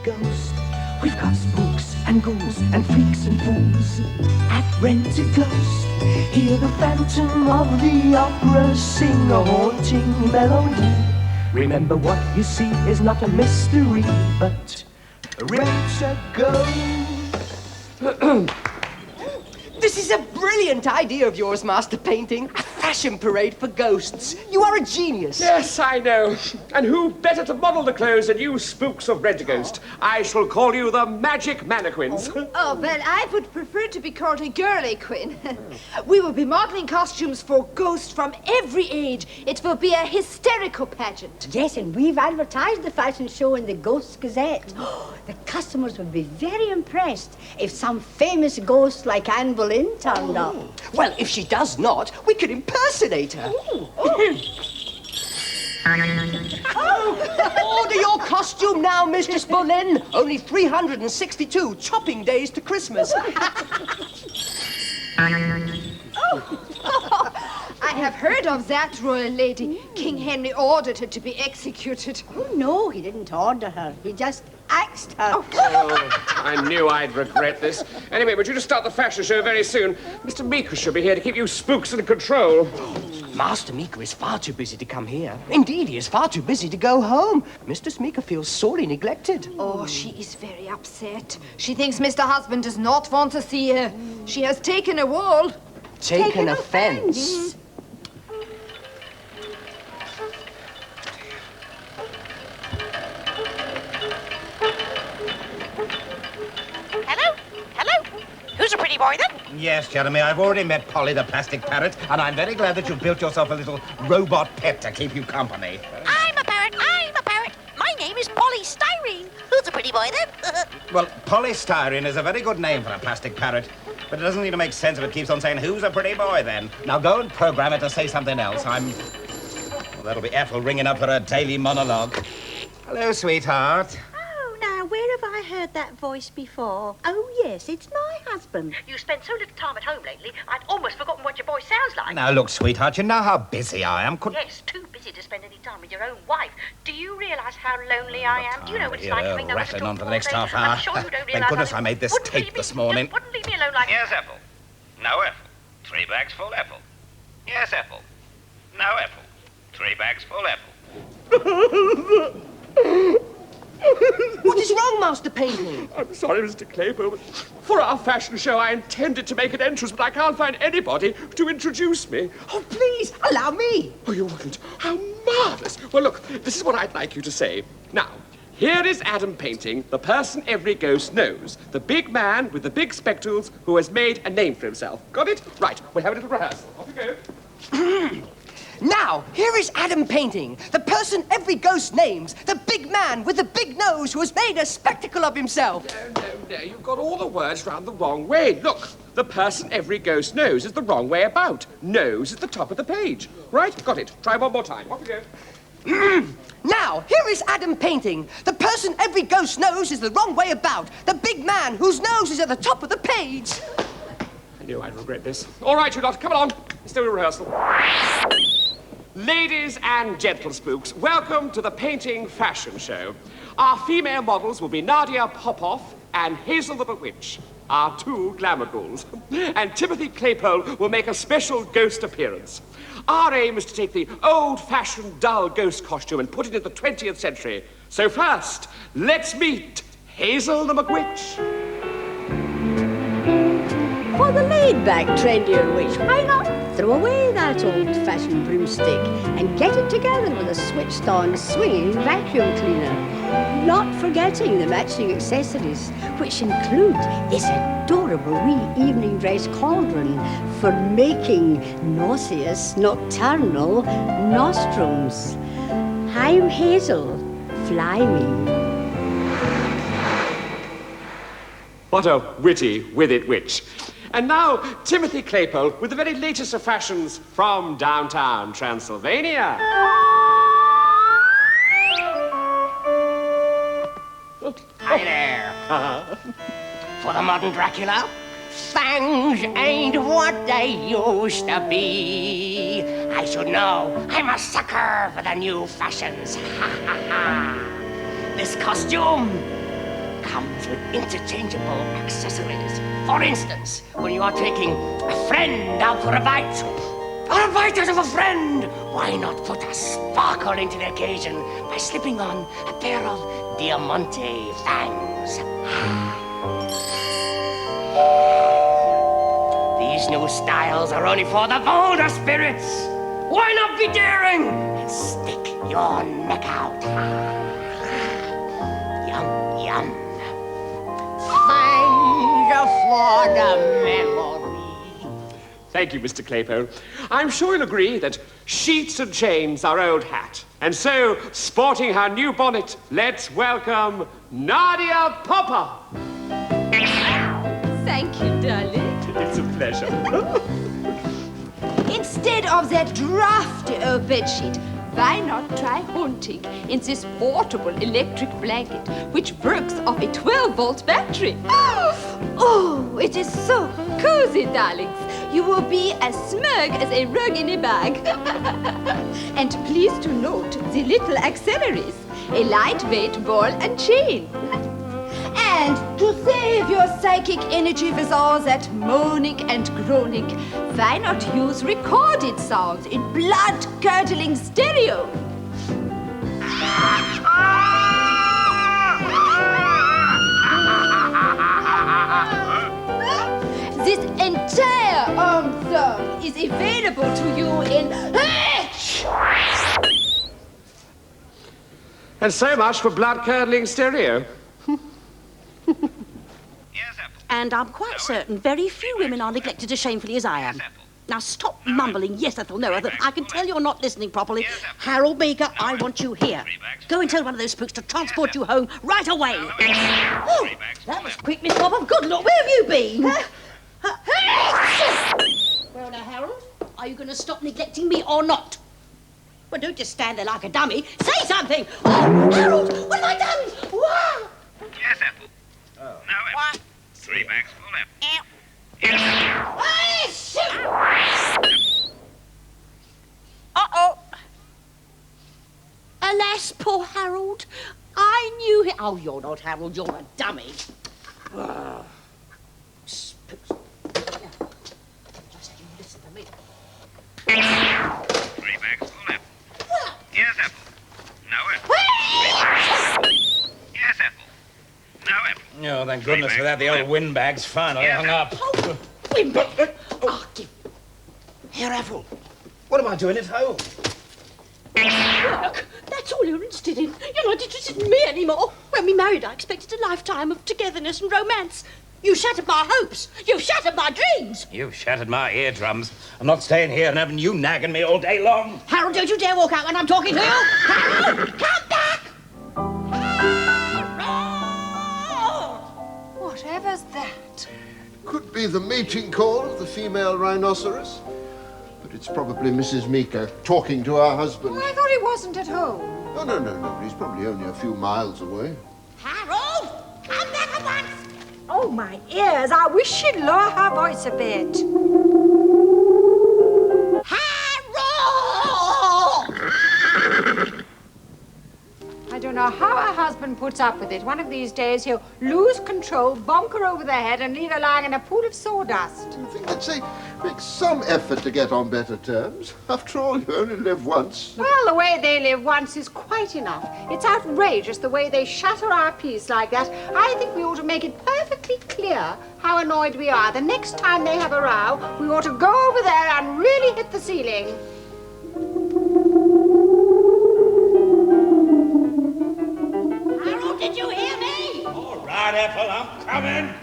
Ghost. We've got spooks and ghouls and freaks and fools at Rentaghost. Hear the Phantom of the Opera sing a haunting melody. Remember, what you see is not a mystery, but Rentaghost. This is a brilliant idea of yours, Master Painting. A fashion parade for ghosts. You are a genius. Yes, I know. And who better to model the clothes than you spooks of Rentaghost? I shall call you the Magic Mannequins. Oh, well, I would prefer to be called a girly queen. We will be modeling costumes for ghosts from every age. It will be a hysterical pageant. Yes, and we've advertised the fashion show in the Ghost Gazette. The customers would be very impressed if some famous ghost like Anne Boleyn turned up. Well, if she does not, we could impersonate her. Order your costume now, Mistress Boleyn. Only 362 chopping days to Christmas. I have heard of that, royal lady. King Henry ordered her to be executed. Oh, no, he didn't order her. He just axed her. Oh, I knew I'd regret this. Anyway, we're due to start the fashion show very soon. Mr. Meaker should be here to keep you spooks in control. Master Meaker is far too busy to come here. Indeed, he is far too busy to go home. Mistress Meaker feels sorely neglected. Oh, she is very upset. She thinks Mr. Husband does not want to see her. She has taken a wall. Taken offense. Who's a pretty boy, then? Yes, Jeremy, I've already met Polly the plastic parrot, and I'm very glad that you've built yourself a little robot pet to keep you company. I'm a parrot. My name is Polystyrene. Who's a pretty boy, then? Well, polystyrene is a very good name for a plastic parrot, but it doesn't seem to make sense if it keeps on saying, who's a pretty boy, then? Now go and program it to say something else. Well, that'll be Ethel ringing up for a daily monologue. Hello, sweetheart. Where have I heard that voice before? Oh, yes, it's my husband. You spend so little time at home lately, I'd almost forgotten what your voice sounds like. Now, look, sweetheart, you know how busy I am. Yes, too busy to spend any time with your own wife. Do you realise how lonely I am? Do you know what it's like having no one to rattling talk on for to the next all half day? hour. I'm sure you don't realise. Thank goodness I made this tape this morning. Wouldn't leave me alone like... Yes, Ethel. No, Ethel. 3 bags full, Ethel. Yes, Ethel. No, Ethel. 3 bags full, Ethel. What is wrong, Master Painting? I'm sorry, Mr. Claypole, but for our fashion show, I intended to make an entrance, but I can't find anybody to introduce me. Oh, please, allow me. Oh, you wouldn't? How marvellous. Well, look, this is what I'd like you to say. Now, here is Adam Painting, the person every ghost knows. The big man with the big spectacles who has made a name for himself. Got it? Right, we'll have a little rehearsal. Off you go. Now, here is Adam Painting, the person every ghost names, the big man with the big nose who has made a spectacle of himself. No, you've got all the words round the wrong way. Look, the person every ghost knows is the wrong way about. Knows at the top of the page. Right? Got it. Try one more time. Off you go. Now, here is Adam Painting, the person every ghost knows is the wrong way about, the big man whose nose is at the top of the page. I knew I'd regret this. All right, you lot, come along. Let's do a rehearsal. Ladies and gentle spooks, welcome to the Painting Fashion Show. Our female models will be Nadia, Popov, and Hazel the McWitch, our 2 glamour ghouls. And Timothy Claypole will make a special ghost appearance. Our aim is to take the old-fashioned dull ghost costume and put it in the 20th century. So first, let's meet Hazel the McWitch. For the laid-back, trendier witch, why not throw away that old-fashioned broomstick and get it together with a switched-on swinging vacuum cleaner? Not forgetting the matching accessories, which include this adorable wee evening dress cauldron for making nauseous nocturnal nostrums. I'm Hazel. Fly me. What a witty with-it witch. And now, Timothy Claypole with the very latest of fashions from downtown Transylvania. Hi there. For the modern Dracula, fangs ain't what they used to be. I should know. I'm a sucker for the new fashions. This costume comes with interchangeable accessories. For instance, when you are taking a friend out for a bite, or a bite out of a friend, why not put a sparkle into the occasion by slipping on a pair of Diamante fangs? These new styles are only for the bolder spirits. Why not be daring and stick your neck out? Yum, yum. Thank you for the memory. Thank you, Mr. Claypole. I'm sure you'll agree that sheets and chains are old hat. And so, sporting her new bonnet, let's welcome Nadia Popov. Thank you, darling. It's a pleasure. Instead of that drafty old bedsheet, why not try hunting in this portable electric blanket, which works off a 12-volt battery? Oh, it is so cozy, darlings. You will be as snug as a rug in a bag. And please to note the little accessories, a lightweight ball and chain. And to save your psychic energy with all that moaning and groaning, why not use recorded sounds in blood-curdling stereo? This entire song is available to you in H! And so much for blood-curdling stereo. And I'm quite certain very few women are neglected as shamefully as I am. Now stop mumbling, yes, Ethel, no, Ethel. I can tell you're not listening properly. Harold Meaker, I want you here. Go and tell one of those spooks to transport you home right away. Oh, that was quick, Miss Popov. Good Lord, where have you been? Well, now, Harold, are you going to stop neglecting me or not? Well, don't just stand there like a dummy. Say something! Oh, Harold, what have I done? Wow! Yes, Ethel. Oh. No, What? 3 bags full left. Hey, shoot! Uh-oh. Alas, poor Harold. I knew him. Oh, you're not Harold, you're a dummy. Spooks. Just you listen to me. 3 bags full left. What? Yes, Ethel. No, Ethel. Yes, Ethel. No, Ethel. Oh, thank goodness for that. The old windbag's finally hung up. Oh, Wimble. Oh, give. Here, Ethel. What am I doing at home? Work. That's all you're interested in. You're not interested in me anymore. When we married, I expected a lifetime of togetherness and romance. You shattered my hopes. You shattered my dreams. You've shattered my eardrums. I'm not staying here and having you nagging me all day long. Harold, don't you dare walk out when I'm talking to you. Harold, come back. Harold! Whatever's that? Could be the mating call of the female rhinoceros. But it's probably Mrs. Meaker talking to her husband. Well, I thought he wasn't at home. Oh, no. He's probably only a few miles away. Harold, come back at once. Oh, my ears. I wish she'd lower her voice a bit. Harold! I don't know how her husband puts up with it. One of these days he'll lose control, bonk her over the head, and leave her lying in a pool of sawdust. Do you think they'd say make some effort to get on better terms? After all, you only live once. Well, the way they live once is quite enough. It's outrageous the way they shatter our peace like that. I think we ought to make it perfectly clear how annoyed we are. The next time they have a row, we ought to go over there and really hit the ceiling. Harold, did you hear me? All right, Ethel, I'm coming.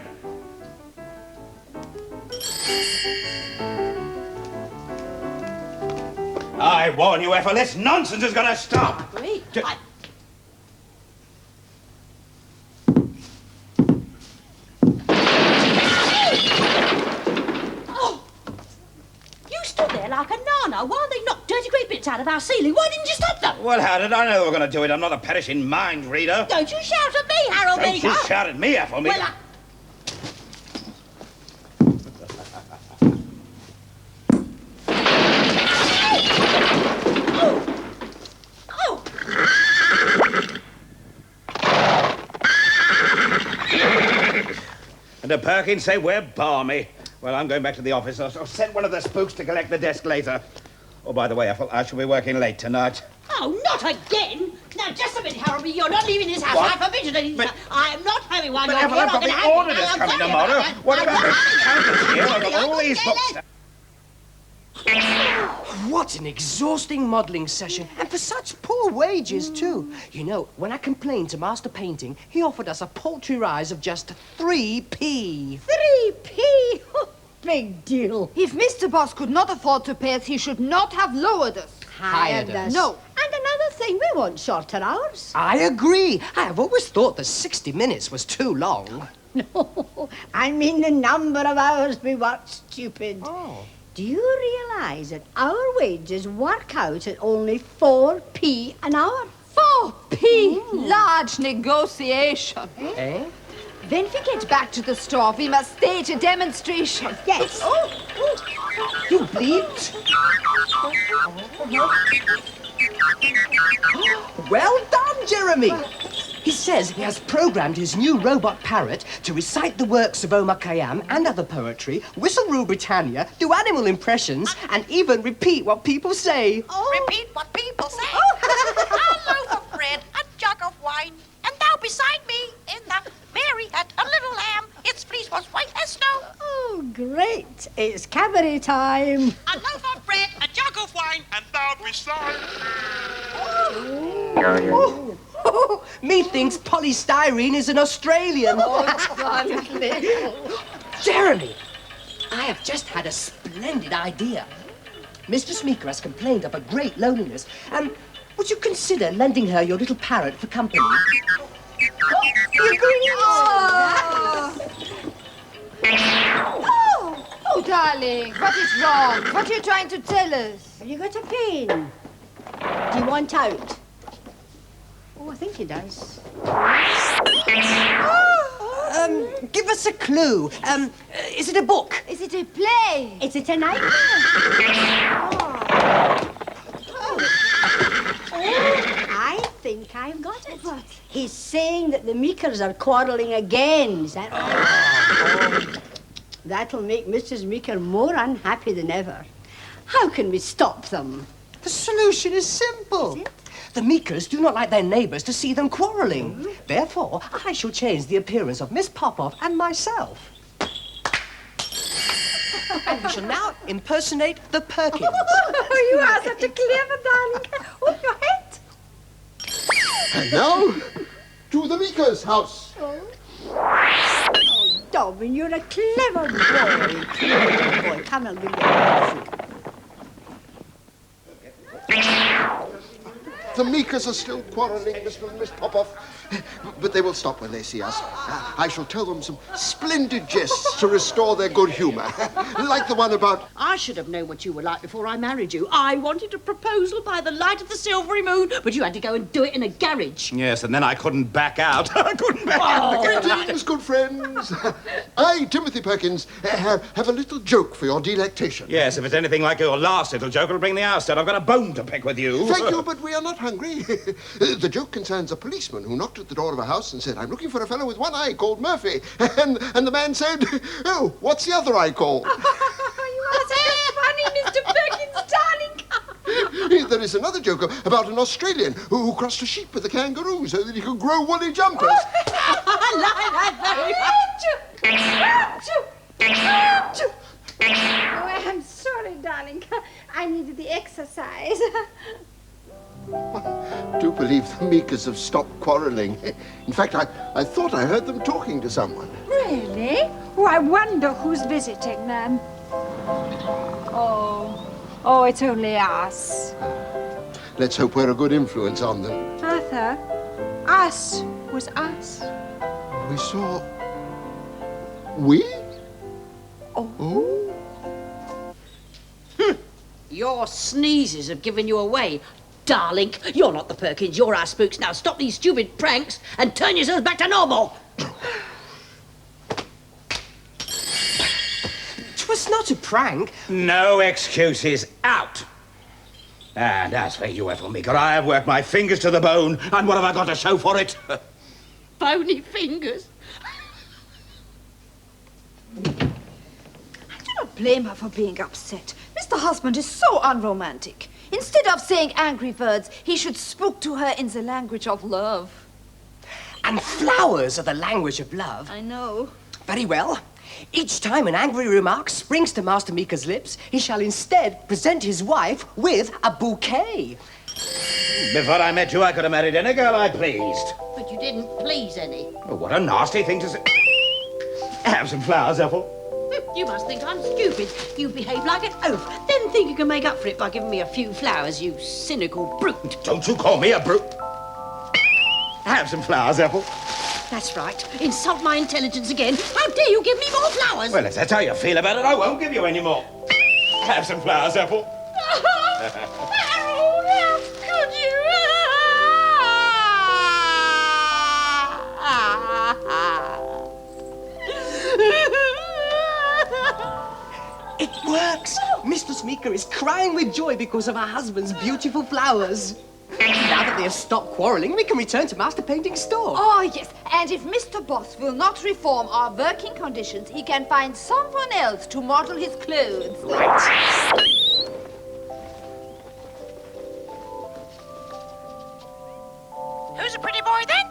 I warn you, Ethel, this nonsense is going to stop. Wait, Oh! You stood there like a nana while they knocked dirty great bits out of our ceiling. Why didn't you stop them? Well, how did I know they were going to do it? I'm not a perishing mind reader. Don't you shout at me, Harold Don't Meaker. you shout at me, Ethel Meaker. Well, And the Perkins say we're balmy. Well, I'm going back to the office. I'll send one of the spooks to collect the desk later. Oh, by the way, Ethel, I shall be working late tonight. Oh, not again! Now, just a minute, Harold. You're not leaving this house. What? I forbid you to leave this house. I am not having one. But Ethel, I've got the auditors coming tomorrow. What about the accountants here? I've got all these books. What an exhausting modelling session, and for such poor wages, too. You know, when I complained to Master Painting, he offered us a paltry rise of just 3p. 3p? Oh, big deal. If Mr. Boss could not afford to pay us, he should not have lowered us. Hired us. No. And another thing, we want shorter hours. I agree. I have always thought that 60 minutes was too long. No, I mean the number of hours we work, stupid. Oh. Do you realise that our wages work out at only 4p an hour? 4p! Large negotiation. Eh? When we get back to the store, we must stage a demonstration. Yes. You bleeped? Well done, Jeremy. He says he has programmed his new robot parrot to recite the works of Omar Khayyam and other poetry, whistle Rule Britannia, do animal impressions, and even repeat what people say. Repeat what people say. A loaf of bread, a jug of wine, and thou beside me in the Mary had a little lamb. Its fleece was white as snow. Oh, great. It's cabaret time. A loaf of bread, a jug of wine, and thou beside Oh, methinks polystyrene is an Australian. Jeremy, I have just had a splendid idea. Mistress Meaker has complained of a great loneliness. Would you consider lending her your little parrot for company? Oh, darling, what is wrong? What are you trying to tell us? Have you got a pen? Do you want out? Oh, I think he does. Give us a clue. Is it a book? Is it a play? Is it a nightmare? I think I've got it. What? He's saying that the Meakers are quarrelling again. Is that right? That'll make Mrs. Meaker more unhappy than ever. How can we stop them? The solution is simple. Is it? The Meakers do not like their neighbours to see them quarrelling. Therefore, I shall change the appearance of Miss Popov and myself. And we shall now impersonate the Perkins. Oh, you are such a clever darling. Oh, your head. And now, to the Meaker's house. Oh, Dobbin, you're a clever boy. Clever boy. Come on, give me a The Meakers are still quarrelling, Mr. and Miss Popov. But they will stop when they see us. I shall tell them some splendid jests to restore their good humour. Like the one about... I should have known what you were like before I married you. I wanted a proposal by the light of the silvery moon, but you had to go and do it in a garage. Yes, and then I couldn't back out. I couldn't back out. Greetings, good friends. I, Timothy Perkins, have a little joke for your delectation. Yes, if it's anything like your last little joke, it'll bring the house down. I've got a bone to pick with you. Thank you, but we are not hungry. The joke concerns a policeman who knocked at the door of a house and said, "I'm looking for a fellow with one eye called Murphy." And the man said, "Oh, what's the other eye called?" You are so funny, Mr. Perkins, darling. There is another joke about an Australian who crossed a sheep with a kangaroo so that he could grow woolly jumpers. I like that very much. Oh, I'm sorry, darling. I needed the exercise. I do believe the Meakers have stopped quarrelling. In fact, I thought I heard them talking to someone. Really? Oh, I wonder who's visiting them. Oh, it's only us. Let's hope we're a good influence on them. Arthur, us was us. We saw... We? Oh. Your sneezes have given you away. Darling, you're not the Perkins, you're our spooks. Now stop these stupid pranks and turn yourselves back to normal. 'Twas not a prank. No excuses. Out. And as for you, Ethel Meaker, I have worked my fingers to the bone, and what have I got to show for it? Bony fingers. not blame her for being upset. Mr. Husband is so unromantic. Instead of saying angry words, he should speak to her in the language of love. And flowers are the language of love. I know. Very well. Each time an angry remark springs to Master Meeker's lips, he shall instead present his wife with a bouquet. Before I met you, I could have married any girl I pleased. But you didn't please any. Oh, what a nasty thing to say. Have some flowers, Ethel. You must think I'm stupid. You behave like an oaf, then think you can make up for it by giving me a few flowers, you cynical brute. Don't you call me a brute. Have some flowers, Ethel. That's right. Insult my intelligence again. How dare you give me more flowers? Well, if that's how you feel about it, I won't give you any more. Have some flowers, Ethel. Harold, how could you? It works! Mistress Meeker is crying with joy because of her husband's beautiful flowers. Now that they have stopped quarrelling, we can return to Master Painting's store. Oh, yes. And if Mr. Boss will not reform our working conditions, he can find someone else to model his clothes. Right. Who's a pretty boy then?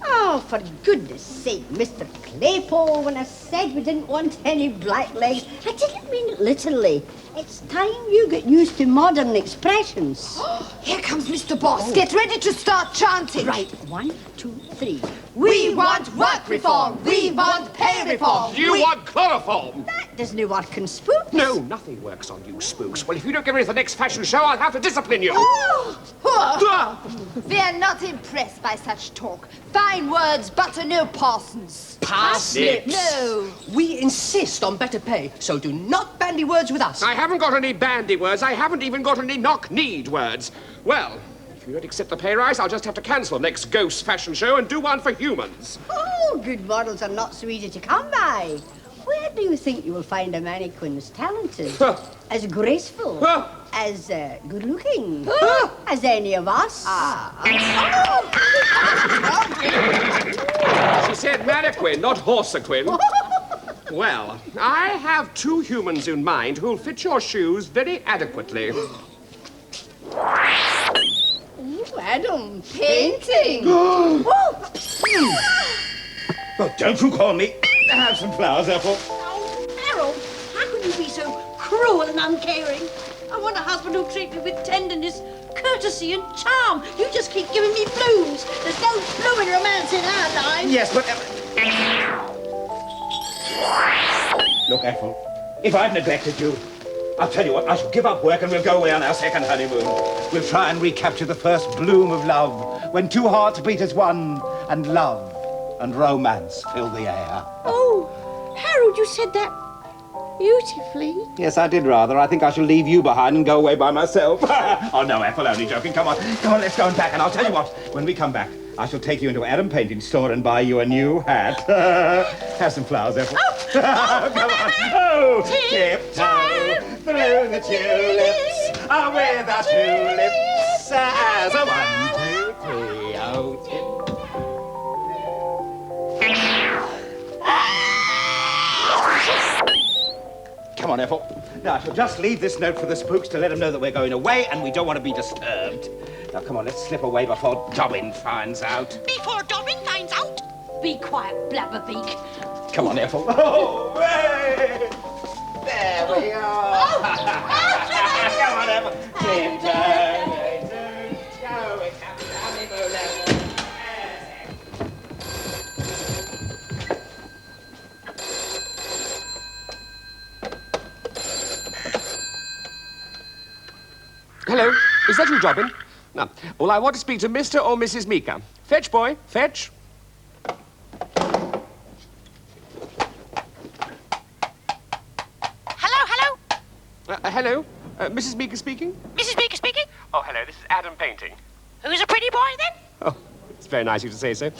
Oh, for goodness sake, Mr. Claypole, when I said we didn't want any black legs, I didn't mean it literally. It's time you get used to modern expressions. Here comes Mr. Boss. Get ready to start chanting. Right, 1, 2, 3. We want work reform. We want pay reform. You want chloroform? That doesn't work on spooks. No, nothing works on you, spooks. Well, if you don't get ready for the next fashion show, I'll have to discipline you. We are not impressed by such talk. Fine words, but no parsons. Parsnips. No. We insist on better pay, so do not bandy words with us. I haven't got any bandy words. I haven't even got any knock-kneed words. Well, if you don't accept the pay rise, I'll just have to cancel the next ghost fashion show and do one for humans. Oh, good models are not so easy to come by. Where do you think you will find a mannequin as talented, as graceful, as good-looking, as any of us? She said mannequin, not horsequin. Well, I have 2 humans in mind who'll fit your shoes very adequately. Ooh, Adam, painting. Well, don't you call me. Have some flowers, Ethel. Oh, Harold, how can you be so cruel and uncaring? I want a husband who'll treat me with tenderness, courtesy and charm. You just keep giving me blues. There's no blooming romance in our lives. Yes, but... Look, Ethel, if I've neglected you, I'll tell you what, I shall give up work and we'll go away on our second honeymoon. We'll try and recapture the first bloom of love, when 2 hearts beat as one, and love and romance fill the air. Oh, Harold, you said that beautifully. Yes, I did rather. I think I shall leave you behind and go away by myself. Oh, no, Ethel, only joking. Come on, let's go and pack. And I'll tell you what, when we come back, I shall take you into Adam Painting's store and buy you a new hat. Have some flowers, Ethel. Come on. Oh, tiptoe through the tulips. With our tulips. As a 1, 2, 3. Oh, tip. Come on, Ethel. Now, I shall just leave this note for the spooks to let them know that we're going away and we don't want to be disturbed. Now, come on, let's slip away before Dobbin finds out. Before Dobbin finds out? Be quiet, blabberbeak. Come on, Ethel. Oh, hey! There we are. Come on, Ethel. Go, it's happy honeymoon, Ethel. Hello, is that you, Dobbin? No. Well, I want to speak to Mr. or Mrs. Meeker. Fetch, boy, fetch. Hello? Hello, Mrs. Meeker speaking? Mrs. Meeker speaking? Oh, hello, this is Adam Painting. Who's a pretty boy then? Oh, it's very nice of you to say so.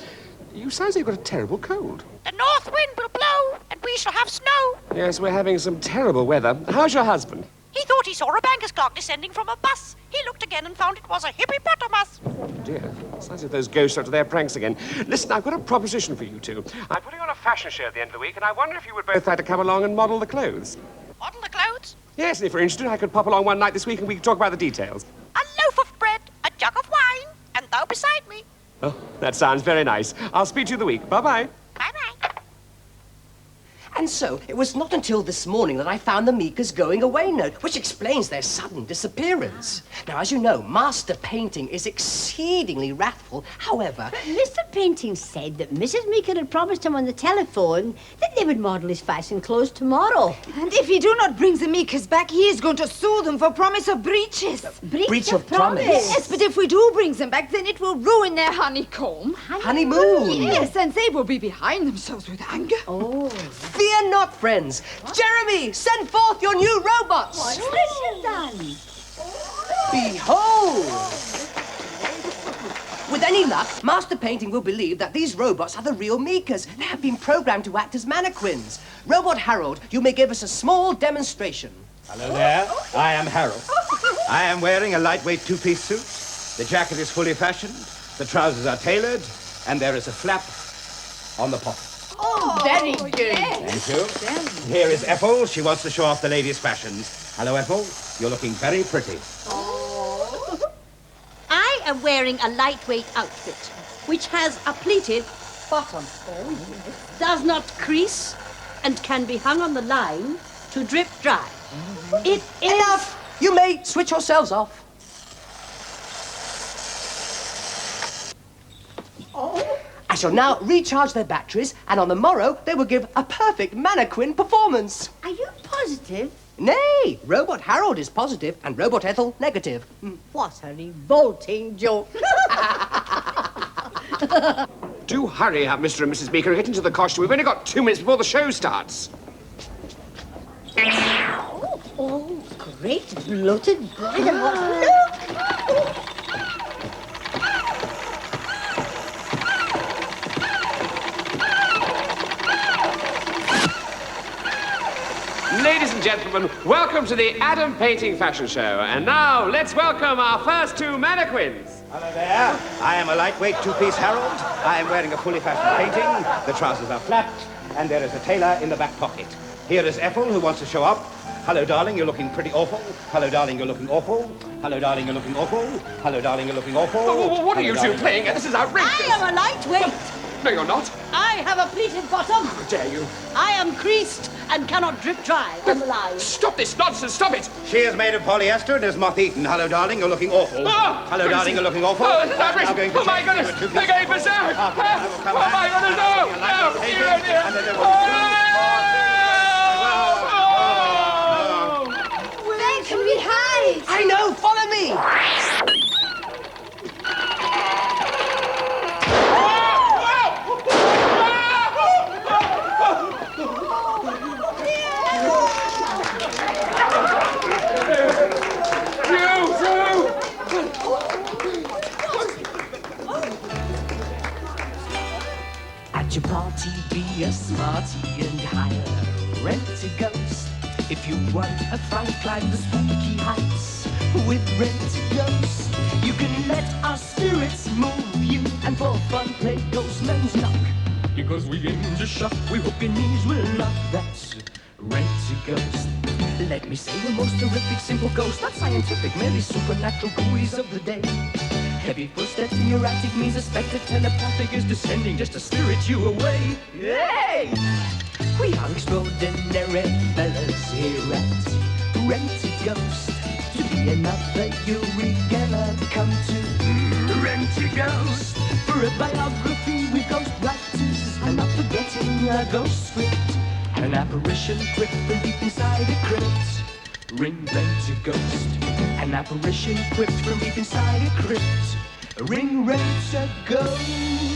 You sound as though you've got a terrible cold. The north wind will blow and we shall have snow. Yes, we're having some terrible weather. How's your husband? He thought he saw a banker's clerk descending from a bus. He looked again and found it was a hippopotamus. Dear, it's as if those ghosts are up to their pranks again. Listen, I've got a proposition for you two. I'm putting on a fashion show at the end of the week, and I wonder if you would both like to come along and model the clothes. Model the clothes? Yes, and if you're interested, I could pop along one night this week and we could talk about the details. A loaf of bread, a jug of wine, and thou beside me. Oh, that sounds very nice. I'll speak to you the week. Bye-bye. Bye-bye. And so, it was not until this morning that I found the Meaker's going away note, which explains their sudden disappearance. Now, as you know, Master Painting is exceedingly wrathful. However... Mr. Painting said that Mrs. Meaker had promised him on the telephone that they would model his fashion clothes tomorrow. And if he do not bring the Meakers back, he is going to sue them for promise of breaches. Breach of promise? Yes, but if we do bring them back, then it will ruin their honeycomb. Honeymoon? Yes, and they will be behind themselves with anger. Oh. Fear not, friends. Jeremy, send forth your new robots. What has she done? Behold! With any luck, Master Painting will believe that these robots are the real Meakers. They have been programmed to act as mannequins. Robot Harold, you may give us a small demonstration. Hello there. I am Harold. I am wearing a lightweight two-piece suit. The jacket is fully fashioned. The trousers are tailored. And there is a flap on the pocket. Oh, very good. Thank you. Here is Ethel. She wants to show off the ladies' fashions. Hello, Ethel. You're looking very pretty. I am wearing a lightweight outfit, which has a pleated bottom. Does not crease and can be hung on the line to drip dry. It is... Enough! You may switch yourselves off. I shall now recharge their batteries, and on the morrow they will give a perfect mannequin performance. Are you positive? Nay, Robot Harold is positive and Robot Ethel negative. What a revolting joke. Do hurry up, Mr. and Mrs. Meaker. Get into the costume. We've only got 2 minutes before the show starts. Oh, great bloated bread and what? Look! Ladies and gentlemen, welcome to the Adam Painting Fashion Show. And now, let's welcome our first 2 mannequins. Hello there. I am a lightweight two-piece Harold. I am wearing a fully fashioned painting. The trousers are flapped, and there is a tailor in the back pocket. Here is Ethel, who wants to show up. Hello, darling, you're looking pretty awful. Hello, darling, you're looking awful. Hello, darling, you're looking awful. Hello, darling, you're looking awful. What are you two playing at? This is outrageous. I am a lightweight. No, you're not. I have a pleated bottom. How dare you? I am creased and cannot drip dry on the line. Stop this nonsense. Stop it. She is made of polyester and is moth-eaten. Hello, darling, you're looking awful. Ah, Hello, darling, you're looking awful. Oh, this is outrageous. I'm going to Oh, my change goodness. you to a They're going berserk. Okay, I will come Oh, back. my goodness. No. You're like No. a painting, Dear, dear. and then there will Where can we hide? I know, follow me! At your party, be a smarty and hire Rentaghost. If you want a fright, climb the spooky heights with Rentaghost. You can let our spirits move you, and for fun play Ghostman's Knock. Because we aim to shock, we hope your knees will knock. That's Rentaghost. Let me say the most terrific, simple ghost, not scientific, merely supernatural gooeys of the day. Heavy footsteps in your attic means a spectre telepathic is descending just to spirit you away. Yay! We are extraordinary fellas here at Rentaghost. To be another Uri Geller, come to Rentaghost. For a biography with ghost writers, I'm not forgetting a ghost script. An apparition quick from deep inside a crypt. Ring Rentaghost. An apparition quipped from deep inside a crypt. Ring Rentaghost.